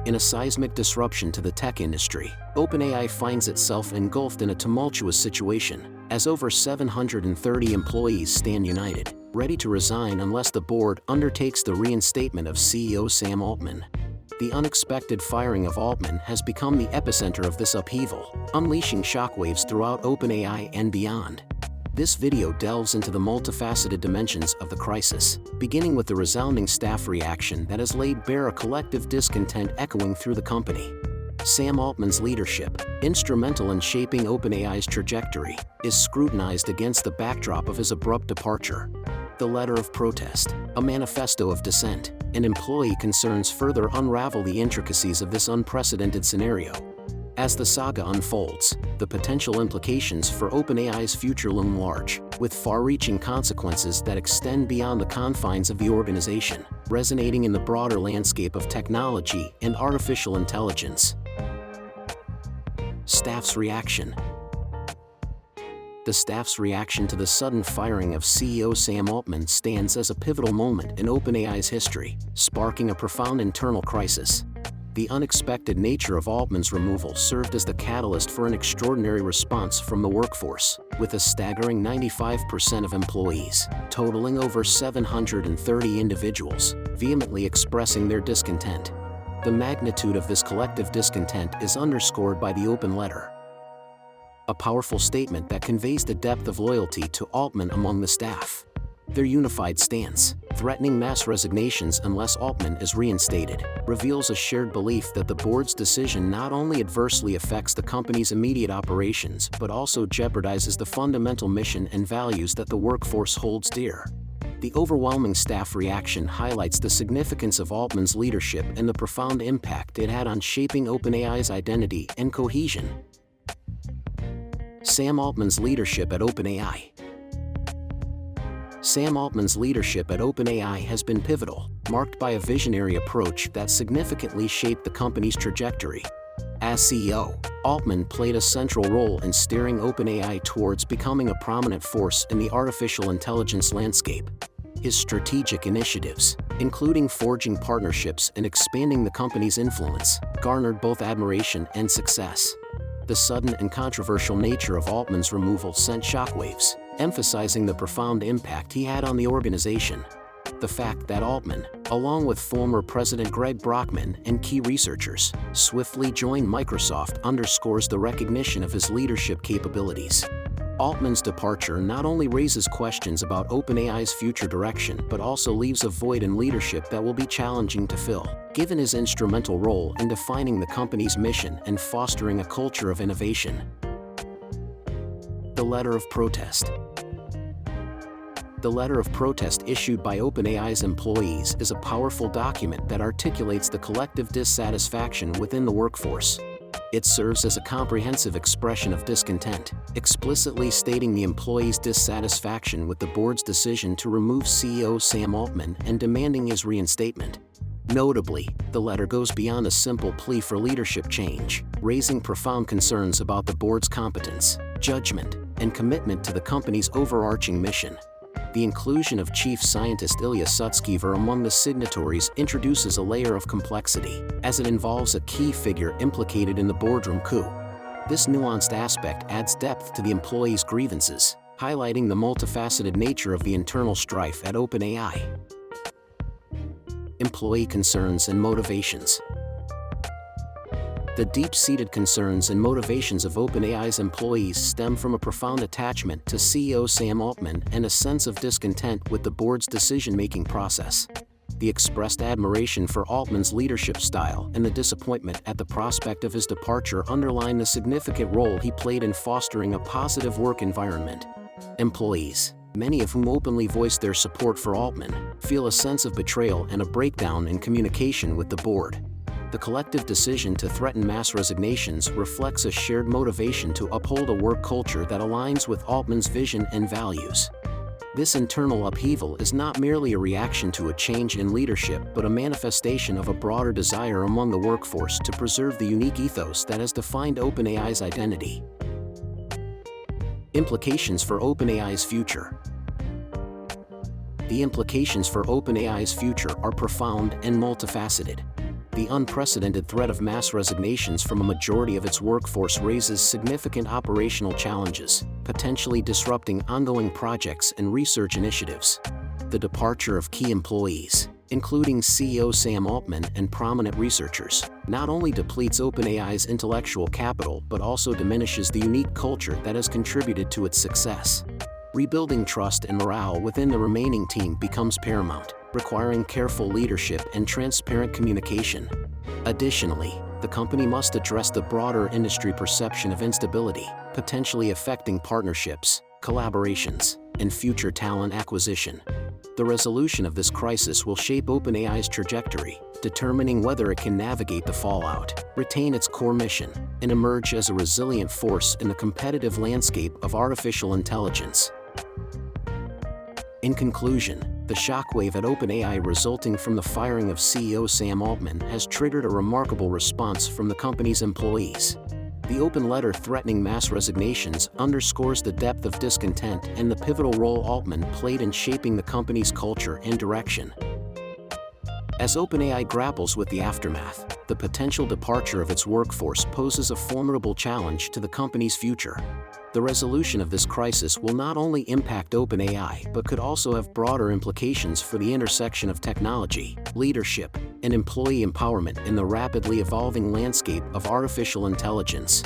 In a seismic disruption to the tech industry, OpenAI finds itself engulfed in a tumultuous situation, as over 730 employees stand united, ready to resign unless the board undertakes the reinstatement of CEO Sam Altman. The unexpected firing of Altman has become the epicenter of this upheaval, unleashing shockwaves throughout OpenAI and beyond. This video delves into the multifaceted dimensions of the crisis, beginning with the resounding staff reaction that has laid bare a collective discontent echoing through the company. Sam Altman's leadership, instrumental in shaping OpenAI's trajectory, is scrutinized against the backdrop of his abrupt departure. The letter of protest, a manifesto of dissent, and employee concerns further unravel the intricacies of this unprecedented scenario. As the saga unfolds, the potential implications for OpenAI's future loom large, with far-reaching consequences that extend beyond the confines of the organization, resonating in the broader landscape of technology and artificial intelligence. Staff's reaction. The staff's reaction to the sudden firing of CEO Sam Altman stands as a pivotal moment in OpenAI's history, sparking a profound internal crisis. The unexpected nature of Altman's removal served as the catalyst for an extraordinary response from the workforce, with a staggering 95% of employees, totaling over 730 individuals, vehemently expressing their discontent. The magnitude of this collective discontent is underscored by the open letter, a powerful statement that conveys the depth of loyalty to Altman among the staff. Their unified stance, threatening mass resignations unless Altman is reinstated, reveals a shared belief that the board's decision not only adversely affects the company's immediate operations but also jeopardizes the fundamental mission and values that the workforce holds dear. The overwhelming staff reaction highlights the significance of Altman's leadership and the profound impact it had on shaping OpenAI's identity and cohesion. Sam Altman's leadership at OpenAI. Sam Altman's leadership at OpenAI has been pivotal, marked by a visionary approach that significantly shaped the company's trajectory. As CEO, Altman played a central role in steering OpenAI towards becoming a prominent force in the artificial intelligence landscape. His strategic initiatives, including forging partnerships and expanding the company's influence, garnered both admiration and success. The sudden and controversial nature of Altman's removal sent shockwaves, emphasizing the profound impact he had on the organization. The fact that Altman, along with former President Greg Brockman and key researchers, swiftly joined Microsoft underscores the recognition of his leadership capabilities. Altman's departure not only raises questions about OpenAI's future direction but also leaves a void in leadership that will be challenging to fill, given his instrumental role in defining the company's mission and fostering a culture of innovation. The letter of protest. The letter of protest issued by OpenAI's employees is a powerful document that articulates the collective dissatisfaction within the workforce. It serves as a comprehensive expression of discontent, explicitly stating the employees' dissatisfaction with the board's decision to remove CEO Sam Altman and demanding his reinstatement. Notably, the letter goes beyond a simple plea for leadership change, raising profound concerns about the board's competence, judgment, and commitment to the company's overarching mission. The inclusion of Chief Scientist Ilya Sutskever among the signatories introduces a layer of complexity, as it involves a key figure implicated in the boardroom coup. This nuanced aspect adds depth to the employees' grievances, highlighting the multifaceted nature of the internal strife at OpenAI. Employee concerns and motivations. The deep-seated concerns and motivations of OpenAI's employees stem from a profound attachment to CEO Sam Altman and a sense of discontent with the board's decision-making process. The expressed admiration for Altman's leadership style and the disappointment at the prospect of his departure underline the significant role he played in fostering a positive work environment. Employees, many of whom openly voiced their support for Altman, feel a sense of betrayal and a breakdown in communication with the board. The collective decision to threaten mass resignations reflects a shared motivation to uphold a work culture that aligns with Altman's vision and values. This internal upheaval is not merely a reaction to a change in leadership but a manifestation of a broader desire among the workforce to preserve the unique ethos that has defined OpenAI's identity. Implications for OpenAI's future. The implications for OpenAI's future are profound and multifaceted. The unprecedented threat of mass resignations from a majority of its workforce raises significant operational challenges, potentially disrupting ongoing projects and research initiatives. The departure of key employees, including CEO Sam Altman and prominent researchers, not only depletes OpenAI's intellectual capital but also diminishes the unique culture that has contributed to its success. Rebuilding trust and morale within the remaining team becomes paramount, requiring careful leadership and transparent communication. Additionally, the company must address the broader industry perception of instability, potentially affecting partnerships, collaborations, and future talent acquisition. The resolution of this crisis will shape OpenAI's trajectory, determining whether it can navigate the fallout, retain its core mission, and emerge as a resilient force in the competitive landscape of artificial intelligence. In conclusion, the shockwave at OpenAI resulting from the firing of CEO Sam Altman has triggered a remarkable response from the company's employees. The open letter threatening mass resignations underscores the depth of discontent and the pivotal role Altman played in shaping the company's culture and direction. As OpenAI grapples with the aftermath, the potential departure of its workforce poses a formidable challenge to the company's future. The resolution of this crisis will not only impact OpenAI but could also have broader implications for the intersection of technology, leadership, and employee empowerment in the rapidly evolving landscape of artificial intelligence.